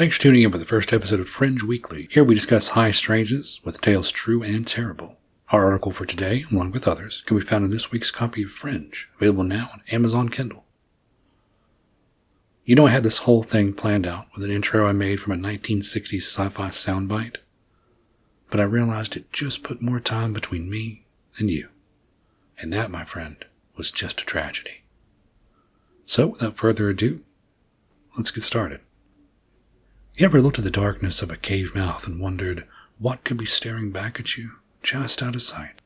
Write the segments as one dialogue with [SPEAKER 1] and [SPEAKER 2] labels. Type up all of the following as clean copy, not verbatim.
[SPEAKER 1] Thanks for tuning in for the first episode of Fringe Weekly. Here we discuss high strangeness with tales true and terrible. Our article for today, along with others, can be found in this week's copy of Fringe, available now on Amazon Kindle. You know, I had this whole thing planned out with an intro I made from a 1960s sci-fi soundbite, but I realized it just put more time between me and you. And that, my friend, was just a tragedy. So, without further ado, let's get started. You ever looked at the darkness of a cave mouth and wondered what could be staring back at you just out of sight?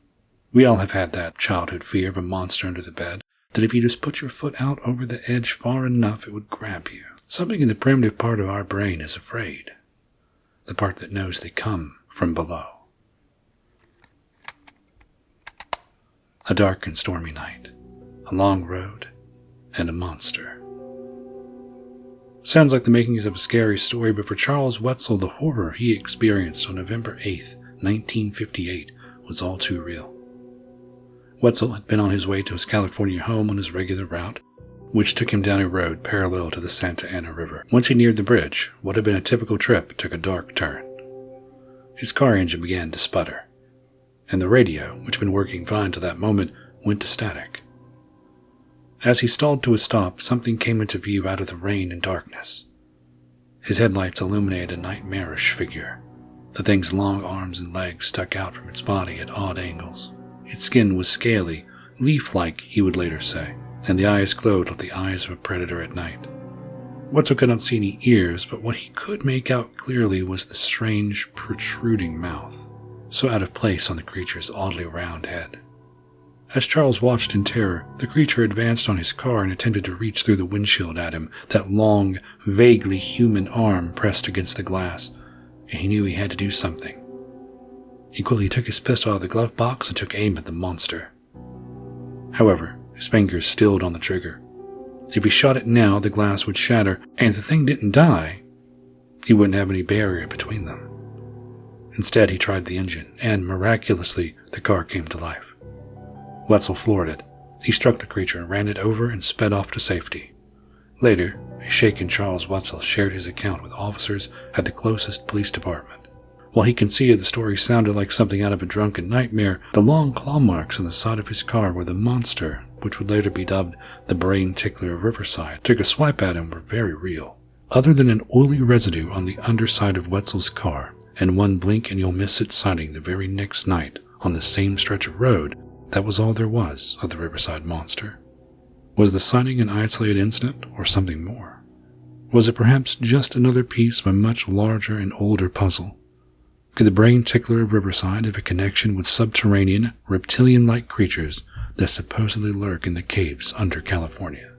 [SPEAKER 1] We all have had that childhood fear of a monster under the bed, that if you just put your foot out over the edge far enough it would grab you. Something in the primitive part of our brain is afraid, the part that knows they come from below. A dark and stormy night, a long road, and a monster. Sounds like the makings of a scary story, but for Charles Wetzel, the horror he experienced on November 8th, 1958 was all too real. Wetzel had been on his way to his California home on his regular route, which took him down a road parallel to the Santa Ana River. Once he neared the bridge, what had been a typical trip took a dark turn. His car engine began to sputter, and the radio, which had been working fine to that moment, went to static. As he stalled to a stop, something came into view out of the rain and darkness. His headlights illuminated a nightmarish figure. The thing's long arms and legs stuck out from its body at odd angles. Its skin was scaly, leaf-like, he would later say, and the eyes glowed like the eyes of a predator at night. Wetzel could not see any ears, but what he could make out clearly was the strange, protruding mouth, so out of place on the creature's oddly round head. As Charles watched in terror, the creature advanced on his car and attempted to reach through the windshield at him, that long, vaguely human arm pressed against the glass, and he knew he had to do something. He quickly took his pistol out of the glove box and took aim at the monster. However, his fingers stilled on the trigger. If he shot it now, the glass would shatter, and if the thing didn't die, he wouldn't have any barrier between them. Instead, he tried the engine, and miraculously, the car came to life. Wetzel floored it. He struck the creature and ran it over and sped off to safety. Later, a shaken Charles Wetzel shared his account with officers at the closest police department. While he conceded the story sounded like something out of a drunken nightmare, the long claw marks on the side of his car where the monster, which would later be dubbed the Brain Tickler of Riverside, took a swipe at him were very real. Other than an oily residue on the underside of Wetzel's car, and one blink-and-you'll-miss-it sighting the very next night on the same stretch of road, that was all there was of the Riverside monster. Was the sighting an isolated incident, or something more? Was it perhaps just another piece of a much larger and older puzzle? Could the Brain Tickler of Riverside have a connection with subterranean, reptilian-like creatures that supposedly lurk in the caves under California?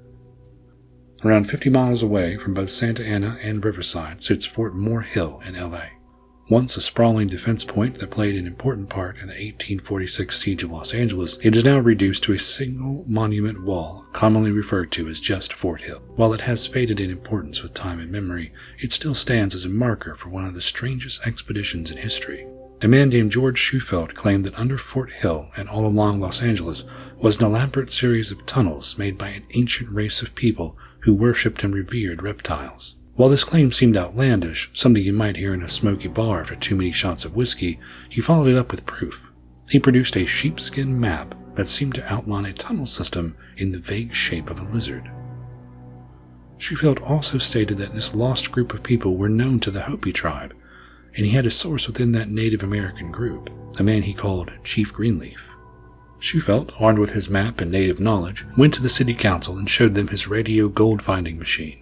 [SPEAKER 1] Around 50 miles away from both Santa Ana and Riverside sits Fort Moore Hill in L.A., once a sprawling defense point that played an important part in the 1846 siege of Los Angeles. It is now reduced to a single monument wall, commonly referred to as just Fort Hill. While it has faded in importance with time and memory, it still stands as a marker for one of the strangest expeditions in history. A man named Geroge Shufelt claimed that under Fort Hill and all along Los Angeles was an elaborate series of tunnels made by an ancient race of people who worshipped and revered reptiles. While this claim seemed outlandish, something you might hear in a smoky bar after too many shots of whiskey, he followed it up with proof. He produced a sheepskin map that seemed to outline a tunnel system in the vague shape of a lizard. Shufelt also stated that this lost group of people were known to the Hopi tribe, and he had a source within that Native American group, a man he called Chief Greenleaf. Shufelt, armed with his map and native knowledge, went to the city council and showed them his radio gold-finding machine.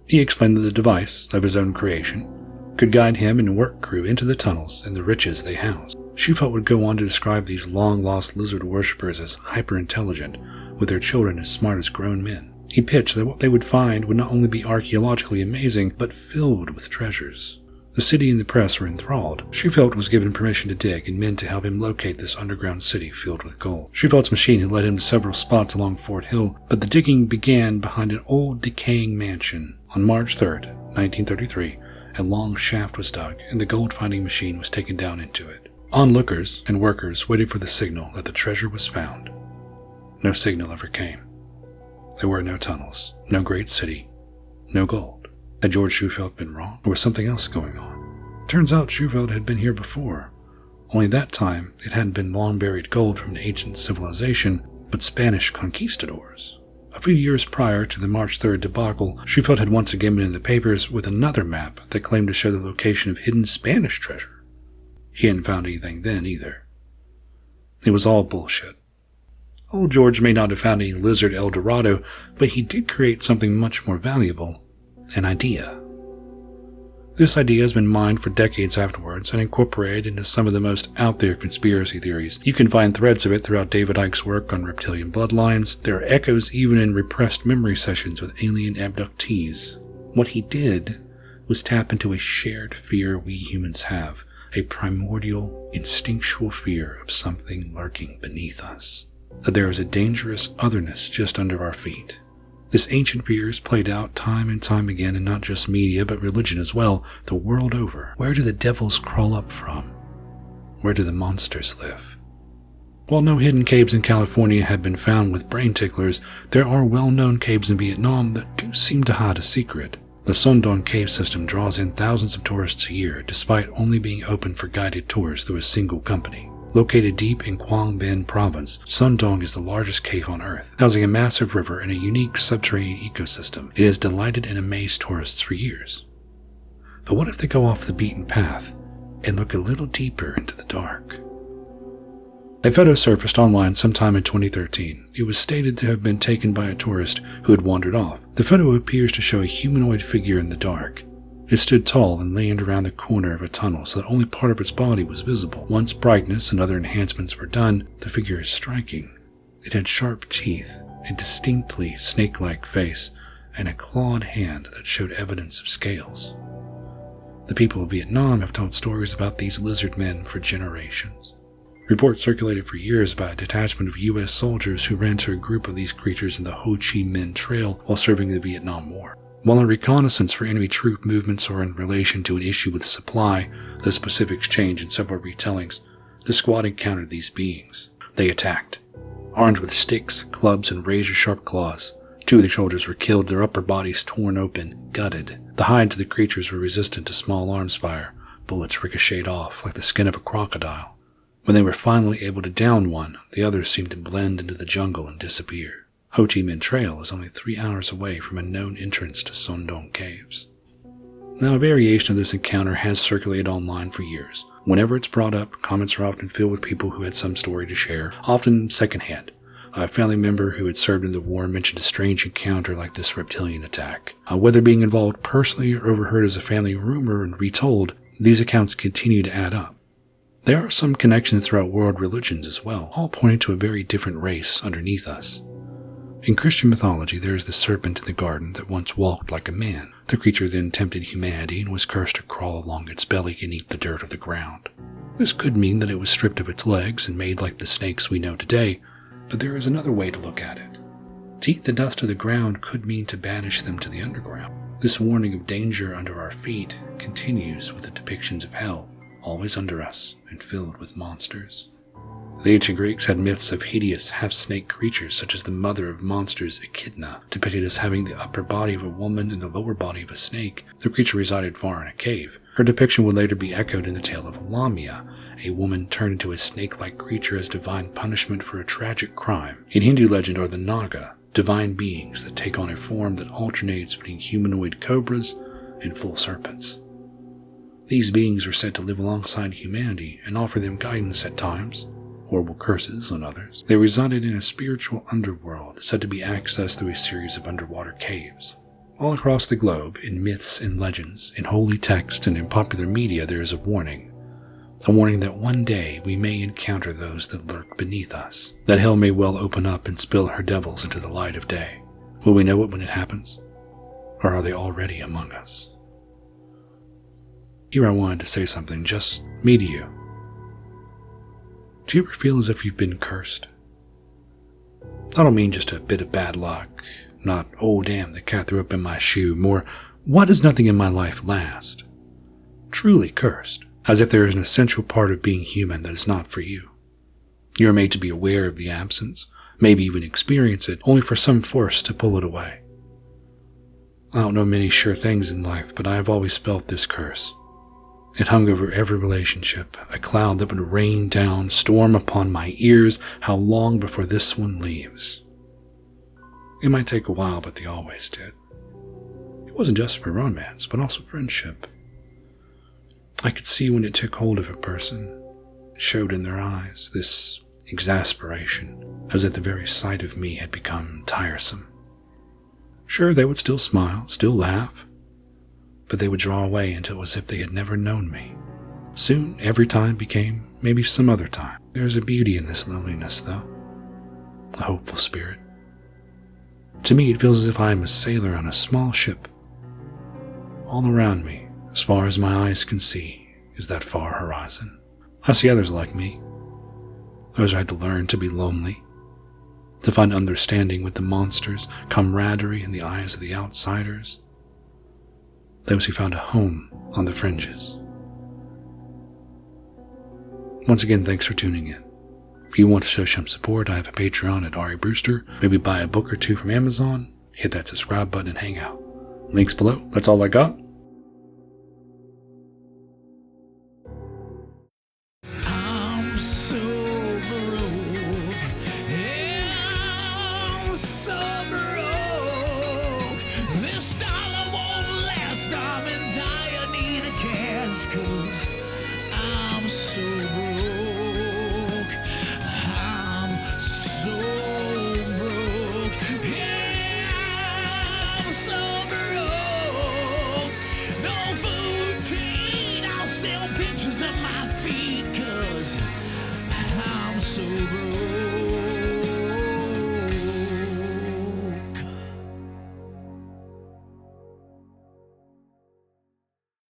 [SPEAKER 1] He explained that the device, of his own creation, could guide him and work crew into the tunnels and the riches they housed. Shufelt would go on to describe these long-lost lizard worshippers as hyper-intelligent, with their children as smart as grown men. He pitched that what they would find would not only be archaeologically amazing, but filled with treasures. The city and the press were enthralled. Shufelt was given permission to dig and men to help him locate this underground city filled with gold. Schufelt's machine had led him to several spots along Fort Hill, but the digging began behind an old, decaying mansion. On March 3rd, 1933, a long shaft was dug and the gold-finding machine was taken down into it. Onlookers and workers waited for the signal that the treasure was found. No signal ever came. There were no tunnels, no great city, no gold. Had Geroge Shufelt been wrong, or was something else going on? Turns out Shufelt had been here before. Only that time, it hadn't been long-buried gold from an ancient civilization, but Spanish conquistadors. A few years prior to the March 3rd debacle, Shufelt had once again been in the papers with another map that claimed to show the location of hidden Spanish treasure. He hadn't found anything then either. It was all bullshit. Old George may not have found any lizard El Dorado, but he did create something much more valuable, an idea. This idea has been mined for decades afterwards and incorporated into some of the most out-there conspiracy theories. You can find threads of it throughout David Icke's work on reptilian bloodlines. There are echoes even in repressed memory sessions with alien abductees. What he did was tap into a shared fear we humans have, a primordial, instinctual fear of something lurking beneath us, that there is a dangerous otherness just under our feet. This ancient fear is played out time and time again in not just media but religion as well, the world over. Where do the devils crawl up from? Where do the monsters live? While no hidden caves in California have been found with brain ticklers, there are well-known caves in Vietnam that do seem to hide a secret. The Doong cave system draws in thousands of tourists a year, despite only being open for guided tours through a single company. Located deep in Quang Binh province, Doong is the largest cave on Earth, housing a massive river and a unique subterranean ecosystem. It has delighted and amazed tourists for years. But what if they go off the beaten path and look a little deeper into the dark? A photo surfaced online sometime in 2013. It was stated to have been taken by a tourist who had wandered off. The photo appears to show a humanoid figure in the dark. It stood tall and leaned around the corner of a tunnel so that only part of its body was visible. Once brightness and other enhancements were done, the figure is striking. It had sharp teeth, a distinctly snake-like face, and a clawed hand that showed evidence of scales. The people of Vietnam have told stories about these lizard men for generations. Reports circulated for years about a detachment of U.S. soldiers who ran to a group of these creatures in the Ho Chi Minh Trail while serving the Vietnam War. While on reconnaissance for enemy troop movements or in relation to an issue with supply, the specifics change in several retellings, the squad encountered these beings. They attacked. Armed with sticks, clubs, and razor-sharp claws, 2 of the soldiers were killed, their upper bodies torn open, gutted. The hides of the creatures were resistant to small arms fire. Bullets ricocheted off like the skin of a crocodile. When they were finally able to down one, the others seemed to blend into the jungle and disappear. Ho Chi Minh Trail is only 3 hours away from a known entrance to Doong caves. Now, a variation of this encounter has circulated online for years. Whenever it's brought up, comments are often filled with people who had some story to share, often secondhand. A family member who had served in the war mentioned a strange encounter like this reptilian attack. Whether being involved personally or overheard as a family rumor and retold, these accounts continue to add up. There are some connections throughout world religions as well, all pointing to a very different race underneath us. In Christian mythology, there is the serpent in the garden that once walked like a man. The creature then tempted humanity and was cursed to crawl along its belly and eat the dirt of the ground. This could mean that it was stripped of its legs and made like the snakes we know today, but there is another way to look at it. To eat the dust of the ground could mean to banish them to the underground. This warning of danger under our feet continues with the depictions of hell, always under us and filled with monsters. The ancient Greeks had myths of hideous, half-snake creatures such as the mother of monsters Echidna, depicted as having the upper body of a woman and the lower body of a snake. The creature resided far in a cave. Her depiction would later be echoed in the tale of Lamia, a woman turned into a snake-like creature as divine punishment for a tragic crime. In Hindu legend are the Naga, divine beings that take on a form that alternates between humanoid cobras and full serpents. These beings are said to live alongside humanity and offer them guidance at times, horrible curses on others. They resided in a spiritual underworld said to be accessed through a series of underwater caves. All across the globe, in myths and legends, in holy texts and in popular media, there is a warning that one day we may encounter those that lurk beneath us, that hell may well open up and spill her devils into the light of day. Will we know it when it happens? Or are they already among us? Here I wanted to say something, just me to you. Do you ever feel as if you've been cursed? I don't mean just a bit of bad luck, not, oh damn, the cat threw up in my shoe, more, why does nothing in my life last? Truly cursed, as if there is an essential part of being human that is not for you. You are made to be aware of the absence, maybe even experience it, only for some force to pull it away. I don't know many sure things in life, but I have always felt this curse. It hung over every relationship, a cloud that would rain down, storm upon my ears. How long before this one leaves? It might take a while, but they always did. It wasn't just for romance, but also friendship. I could see when it took hold of a person. It showed in their eyes, this exasperation, as if the very sight of me had become tiresome. Sure, they would still smile, still laugh, but they would draw away until it was as if they had never known me. Soon, every time became maybe some other time. There's a beauty in this loneliness, though. A hopeful spirit. To me, it feels as if I am a sailor on a small ship. All around me, as far as my eyes can see, is that far horizon. I see others like me. Those who had to learn to be lonely, to find understanding with the monsters, camaraderie in the eyes of the outsiders. Those who found a home on the fringes. Once again, thanks for tuning in. If you want to show some support, I have a Patreon at Ari Brewster. Maybe buy a book or two from Amazon, hit that subscribe button and hang out. Links below. That's all I got.